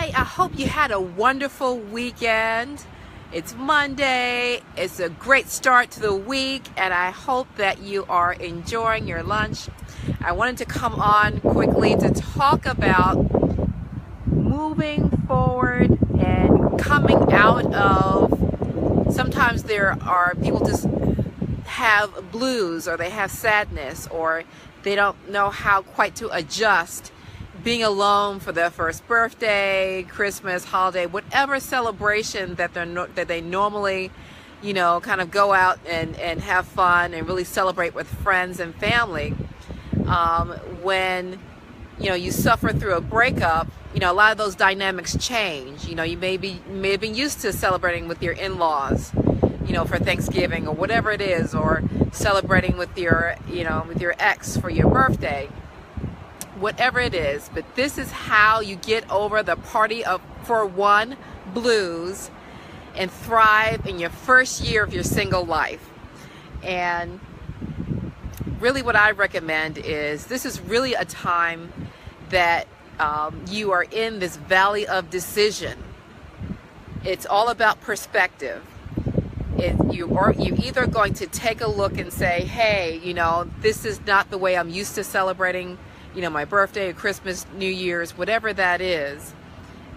I hope you had a wonderful weekend. It's Monday. It's a great start to the week, and I hope that you are enjoying your lunch. I wanted to come on quickly to talk about moving forward and coming out of, sometimes there are people just have blues, or they have sadness, or they don't know how quite to adjust being alone for their first birthday, Christmas, holiday, whatever celebration that they normally, kind of go out and have fun and really celebrate with friends and family. When you suffer through a breakup, a lot of those dynamics change. You may have been used to celebrating with your in-laws, for Thanksgiving or whatever it is, or celebrating with your ex for your birthday. Whatever it is, but this is how you get over the party for one blues and thrive in your first year of your single life. And really what I recommend is, this is really a time that you are in this valley of decision. It's all about perspective. You're either going to take a look and say, hey, this is not the way I'm used to celebrating my birthday or Christmas, New Year's, whatever that is.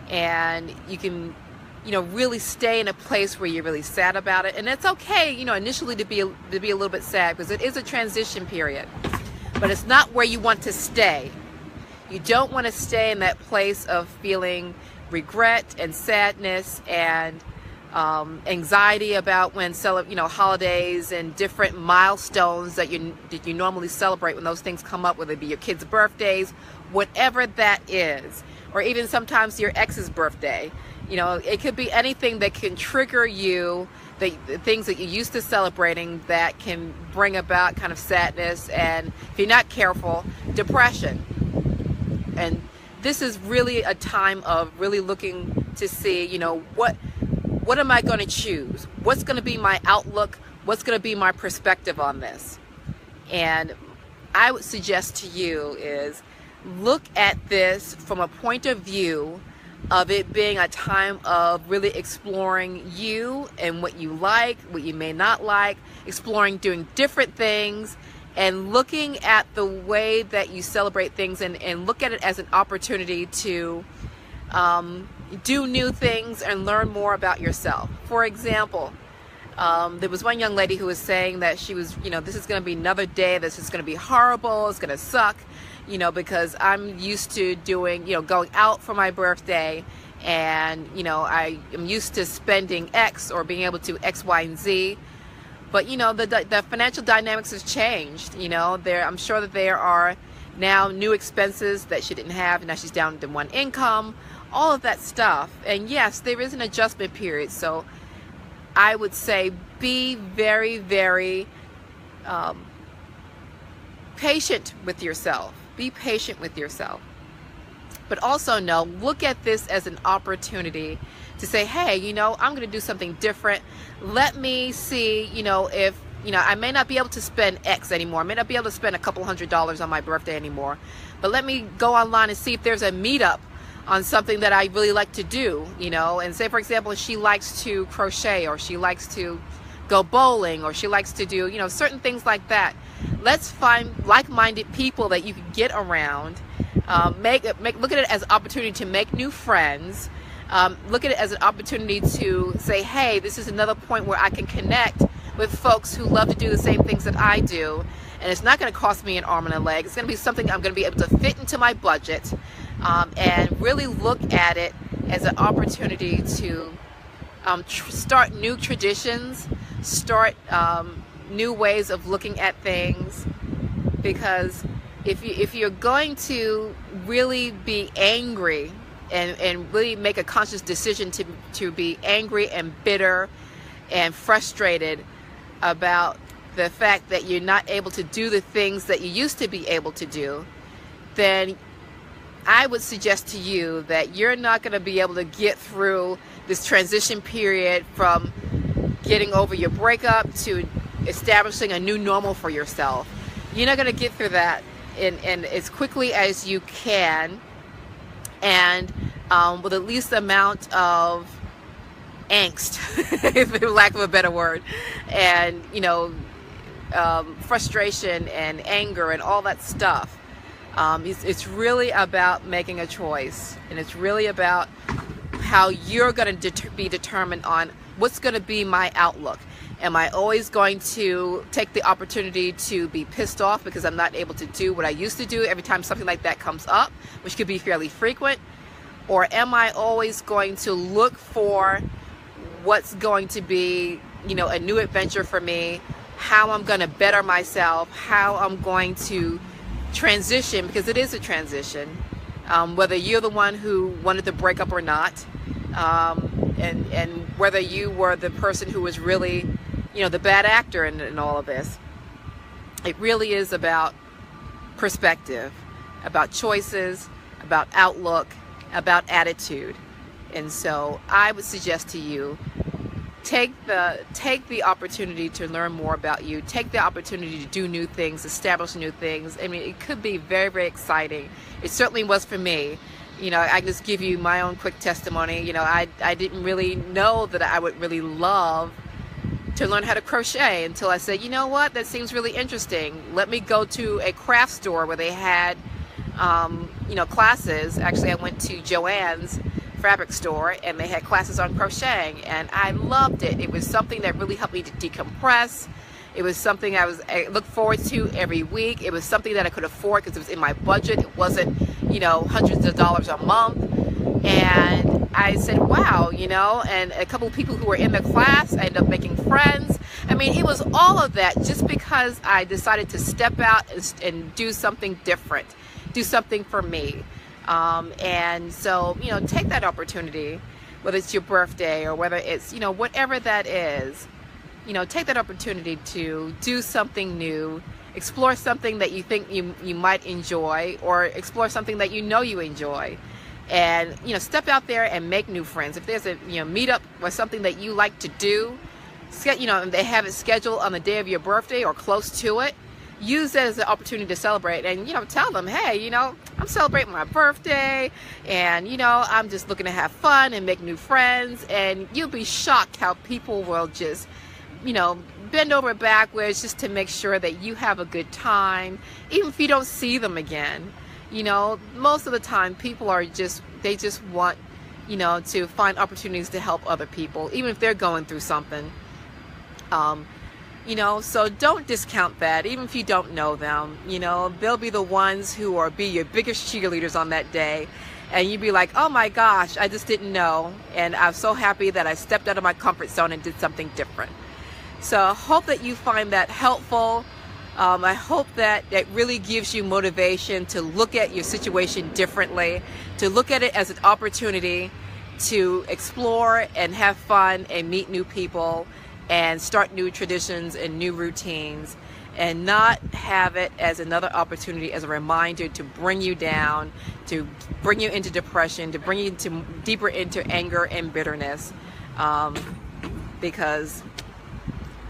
And you can, really stay in a place where you're really sad about it. And it's okay, initially to be a little bit sad, because it is a transition period. But it's not where you want to stay. You don't want to stay in that place of feeling regret and sadness and anxiety about when holidays and different milestones that you normally celebrate, when those things come up, whether it be your kids' birthdays, whatever that is, or even sometimes your ex's birthday. It could be anything that can trigger you, the things that you're used to celebrating, that can bring about kind of sadness, and if you're not careful, depression. And this is really a time of really looking to see, what am I going to choose? What's going to be my outlook? What's going to be my perspective on this? And I would suggest to you is, look at this from a point of view of it being a time of really exploring you and what you like, what you may not like, exploring doing different things, and looking at the way that you celebrate things, and look at it as an opportunity to do new things and learn more about yourself. For example, there was one young lady who was saying that she was, this is going to be another day that's just going to be horrible, it's going to suck, because I'm used to doing, going out for my birthday, and, I am used to spending X or being able to X, Y, and Z. But, the financial dynamics has changed. I'm sure that there are now new expenses that she didn't have, and now she's down to one income, all of that stuff. And yes, there is an adjustment period. So I would say be very, very patient with yourself. Be patient with yourself. But also look at this as an opportunity to say, hey, I'm going to do something different. Let me see, if, I may not be able to spend X anymore. I may not be able to spend a couple $100s on my birthday anymore. But let me go online and see if there's a meetup on something that I really like to do, and say, for example, if she likes to crochet, or she likes to go bowling, or she likes to do, certain things like that. Let's find like-minded people that you can get around. Look at it as an opportunity to make new friends. Look at it as an opportunity to say, hey, this is another point where I can connect with folks who love to do the same things that I do, and it's not going to cost me an arm and a leg. It's going to be something I'm going to be able to fit into my budget, and really look at it as an opportunity to start new traditions, start new ways of looking at things. Because if you're going to really be angry and really make a conscious decision to be angry and bitter and frustrated about the fact that you're not able to do the things that you used to be able to do, then I would suggest to you that you're not going to be able to get through this transition period from getting over your breakup to establishing a new normal for yourself. You're not going to get through that in as quickly as you can. And with the least amount of angst, for lack of a better word, and frustration and anger and all that stuff. It's really about making a choice, and it's really about how you're going to be determined on what's going to be my outlook. Am I always going to take the opportunity to be pissed off because I'm not able to do what I used to do every time something like that comes up, which could be fairly frequent? Or am I always going to look for what's going to be, a new adventure for me, how I'm going to better myself, how I'm going to transition, because it is a transition, whether you're the one who wanted to break up or not, and whether you were the person who was really, the bad actor in all of this. It really is about perspective, about choices, about outlook, about attitude. And so I would suggest to you, take the opportunity to learn more about you, take the opportunity to do new things, establish new things. I mean, it could be very, very exciting. It certainly was for me. I can just give you my own quick testimony. I didn't really know that I would really love to learn how to crochet until I said, you know what, that seems really interesting. Let me go to a craft store where they had, classes. Actually, I went to Joann's fabric store, and they had classes on crocheting, and I loved it. It was something that really helped me to decompress. It was something I looked forward to every week. It was something that I could afford because it was in my budget. It wasn't, hundreds of dollars a month. And I said, wow, and a couple of people who were in the class, I ended up making friends. I mean, it was all of that just because I decided to step out and do something different, do something for me. And so, take that opportunity, whether it's your birthday or whether it's, whatever that is, take that opportunity to do something new, explore something that you think you might enjoy, or explore something that you enjoy. And, step out there and make new friends. If there's a, meetup or something that you like to do, they have it scheduled on the day of your birthday or close to it, use that as an opportunity to celebrate, and tell them, hey, I'm celebrating my birthday, and I'm just looking to have fun and make new friends. And you'll be shocked how people will just bend over backwards just to make sure that you have a good time, even if you don't see them again. Most of the time people they just want to find opportunities to help other people, even if they're going through something. So don't discount that. Even if you don't know them, they'll be the ones who be your biggest cheerleaders on that day. And you'd be like, oh my gosh, I just didn't know. And I'm so happy that I stepped out of my comfort zone and did something different. So I hope that you find that helpful. I hope that it really gives you motivation to look at your situation differently, to look at it as an opportunity to explore and have fun and meet new people and start new traditions and new routines, and not have it as another opportunity, as a reminder to bring you down, to bring you into depression, to bring you deeper into anger and bitterness, because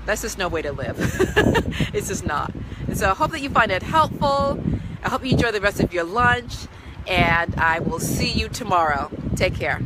that's just no way to live. It's just not. And so I hope that you find it helpful. I hope you enjoy the rest of your lunch, and I will see you tomorrow. Take care.